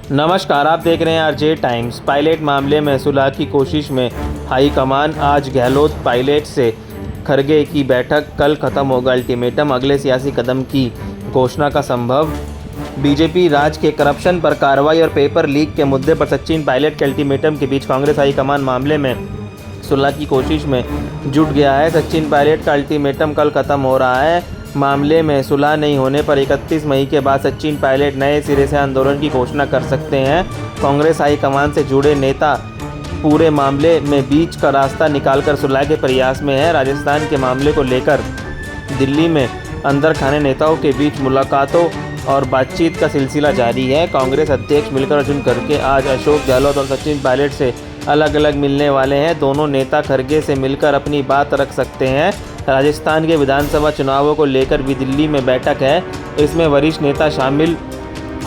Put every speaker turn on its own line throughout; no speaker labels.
नमस्कार, आप देख रहे हैं आरजे टाइम्स। पायलट मामले में सुलह की कोशिश में हाईकमान। आज गहलोत पायलट से खरगे की बैठक, कल खत्म होगा अल्टीमेटम, अगले सियासी कदम की घोषणा का संभव। बीजेपी राज के करप्शन पर कार्रवाई और पेपर लीक के मुद्दे पर सचिन पायलट के अल्टीमेटम के बीच कांग्रेस हाईकमान मामले में सुलह की कोशिश में जुट गया है। सचिन पायलट का अल्टीमेटम कल खत्म हो रहा है। मामले में सुलह नहीं होने पर 31 मई के बाद सचिन पायलट नए सिरे से आंदोलन की घोषणा कर सकते हैं। कांग्रेस हाईकमान से जुड़े नेता पूरे मामले में बीच का रास्ता निकालकर सुलह के प्रयास में है। राजस्थान के मामले को लेकर दिल्ली में अंदर खाने नेताओं के बीच मुलाकातों और बातचीत का सिलसिला जारी है। कांग्रेस अध्यक्ष मल्लिकार्जुन खड़गे आज अशोक गहलोत और सचिन पायलट से अलग अलग मिलने वाले हैं। दोनों नेता खड़गे से मिलकर अपनी बात रख सकते हैं। राजस्थान के विधानसभा चुनावों को लेकर भी दिल्ली में बैठक है, इसमें वरिष्ठ नेता शामिल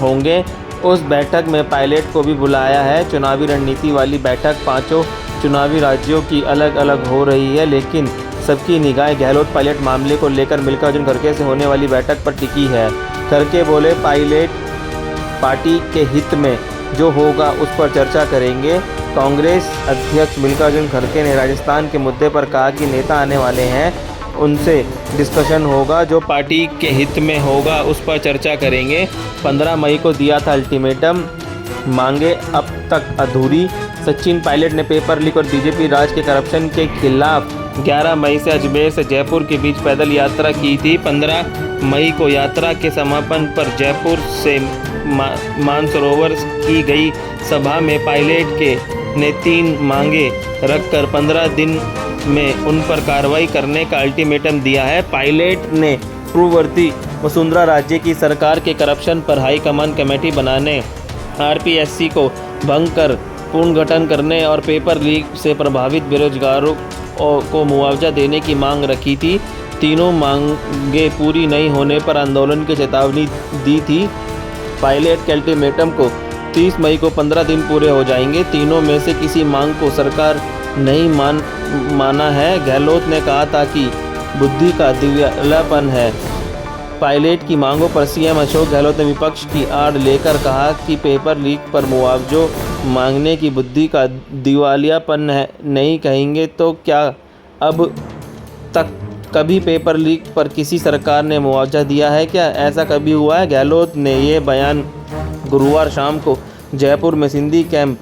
होंगे। उस बैठक में पायलट को भी बुलाया है। चुनावी रणनीति वाली बैठक पांचों चुनावी राज्यों की अलग अलग हो रही है, लेकिन सबकी निगाहें गहलोत पायलट मामले को लेकर मल्लिकार्जुन खड़गे से होने वाली बैठक पर टिकी है। खड़गे बोले, पायलट पार्टी के हित में जो होगा उस पर चर्चा करेंगे। कांग्रेस अध्यक्ष मल्लिकार्जुन खड़गे ने राजस्थान के मुद्दे पर कहा कि नेता आने वाले हैं, उनसे डिस्कशन होगा, जो पार्टी के हित में होगा उस पर चर्चा करेंगे। 15 मई को दिया था अल्टीमेटम, मांगे अब तक अधूरी। सचिन पायलट ने पेपर लीक और बीजेपी राज के करप्शन के खिलाफ 11 मई से अजमेर से जयपुर के बीच पैदल यात्रा की थी। 15 मई को यात्रा के समापन पर जयपुर से मानसरोवर की गई सभा में पायलट ने 3 मांगे रखकर 15 दिन में उन पर कार्रवाई करने का अल्टीमेटम दिया है। पायलट ने पूर्ववर्ती वसुंधरा राज्य की सरकार के करप्शन पर हाईकमान कमेटी बनाने, आरपीएससी को भंग कर पुनर्गठन करने और पेपर लीक से प्रभावित बेरोजगारों को मुआवजा देने की मांग रखी थी। तीनों मांगे पूरी नहीं होने पर आंदोलन की चेतावनी दी थी। पायलट के अल्टीमेटम को 30 मई को 15 दिन पूरे हो जाएंगे। तीनों में से किसी मांग को सरकार नहीं माना है। गहलोत ने कहा था कि बुद्धि का दिवालियापन है। पायलट की मांगों पर सीएम अशोक गहलोत ने विपक्ष की आड़ लेकर कहा कि पेपर लीक पर मुआवजा मांगने की बुद्धि का दिवालियापन है। नहीं कहेंगे तो क्या अब तक कभी पेपर लीक पर किसी सरकार ने मुआवजा दिया है क्या? ऐसा कभी हुआ है? गहलोत ने ये बयान गुरुवार शाम को जयपुर में सिंधी कैंप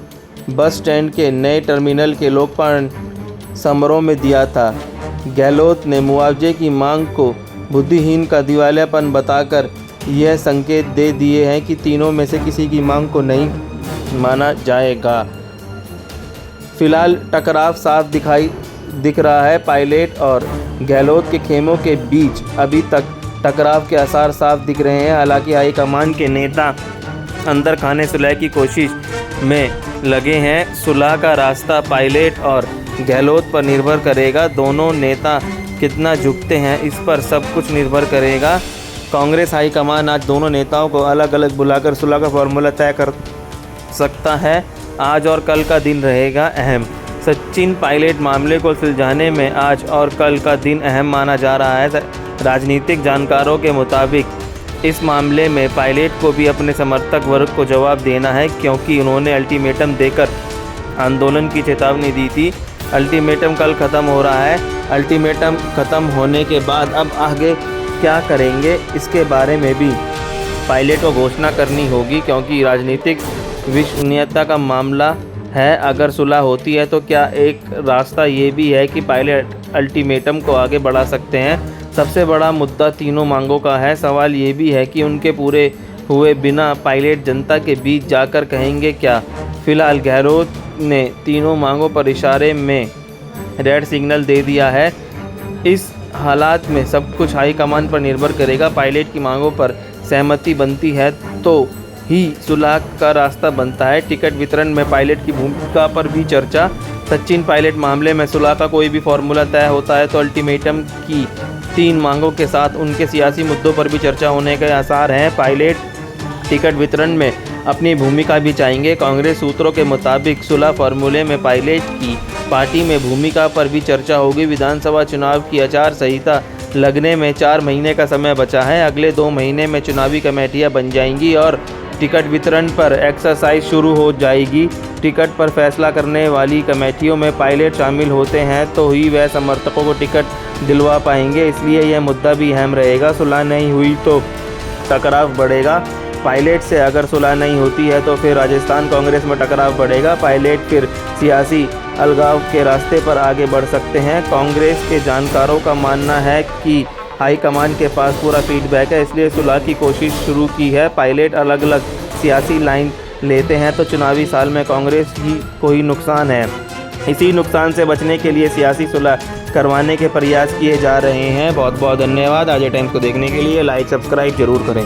बस स्टैंड के नए टर्मिनल के लोकार्पण समारोह में दिया था। गहलोत ने मुआवजे की मांग को बुद्धिहीन का दिवालियापन बताकर यह संकेत दे दिए हैं कि तीनों में से किसी की मांग को नहीं माना जाएगा। फिलहाल टकराव साफ दिख रहा है। पायलट और गहलोत के खेमों के बीच अभी तक टकराव के आसार साफ दिख रहे हैं। हालांकि हाईकमान के नेता अंदर खाने सुलह की कोशिश में लगे हैं। सुलह का रास्ता पायलट और गहलोत पर निर्भर करेगा। दोनों नेता कितना झुकते हैं इस पर सब कुछ निर्भर करेगा। कांग्रेस हाईकमान आज दोनों नेताओं को अलग अलग बुलाकर सुलह का फॉर्मूला तय कर सकता है। आज और कल का दिन रहेगा अहम। सचिन पायलट मामले को सुलझाने में आज और कल का दिन अहम माना जा रहा है। राजनीतिक जानकारों के मुताबिक इस मामले में पायलट को भी अपने समर्थक वर्ग को जवाब देना है, क्योंकि उन्होंने अल्टीमेटम देकर आंदोलन की चेतावनी दी थी। अल्टीमेटम कल ख़त्म हो रहा है। अल्टीमेटम ख़त्म होने के बाद अब आगे क्या करेंगे, इसके बारे में भी पायलट को घोषणा करनी होगी, क्योंकि राजनीतिक विश्वसनीयता का मामला है। अगर सुलह होती है तो क्या एक रास्ता ये भी है कि पायलट अल्टीमेटम को आगे बढ़ा सकते हैं। सबसे बड़ा मुद्दा तीनों मांगों का है। सवाल ये भी है कि उनके पूरे हुए बिना पायलट जनता के बीच जाकर कहेंगे क्या। फिलहाल गहलोत ने तीनों मांगों पर इशारे में रेड सिग्नल दे दिया है। इस हालात में सब कुछ हाईकमान पर निर्भर करेगा। पायलट की मांगों पर सहमति बनती है तो ही सुलह का रास्ता बनता है। टिकट वितरण में पायलट की भूमिका पर भी चर्चा। सचिन पायलट मामले में सुलह का कोई भी फॉर्मूला तय होता है तो अल्टीमेटम की 3 मांगों के साथ उनके सियासी मुद्दों पर भी चर्चा होने के आसार हैं। पायलट टिकट वितरण में अपनी भूमिका भी चाहेंगे। कांग्रेस सूत्रों के मुताबिक सुलह फार्मूले में पायलट की पार्टी में भूमिका पर भी चर्चा होगी। विधानसभा चुनाव की आचार संहिता लगने में 4 महीने का समय बचा है। अगले 2 महीने में चुनावी कमेटियां बन जाएंगी और टिकट वितरण पर एक्सरसाइज शुरू हो जाएगी। टिकट पर फैसला करने वाली कमेटियों में पायलट शामिल होते हैं तो ही वह समर्थकों को टिकट दिलवा पाएंगे, इसलिए यह मुद्दा भी अहम रहेगा। सुलह नहीं हुई तो टकराव बढ़ेगा। पायलट से अगर सुलह नहीं होती है तो फिर राजस्थान कांग्रेस में टकराव बढ़ेगा। पायलट फिर सियासी अलगाव के रास्ते पर आगे बढ़ सकते हैं। कांग्रेस के जानकारों का मानना है कि हाईकमान के पास पूरा फीडबैक है, इसलिए सुलह की कोशिश शुरू की है। पायलट अलग अलग सियासी लाइन लेते हैं तो चुनावी साल में कांग्रेस को ही नुकसान है। इसी नुकसान से बचने के लिए सियासी सुलह करवाने के प्रयास किए जा रहे हैं। बहुत बहुत धन्यवाद। आज टाइम्स को देखने के लिए लाइक सब्सक्राइब जरूर करें।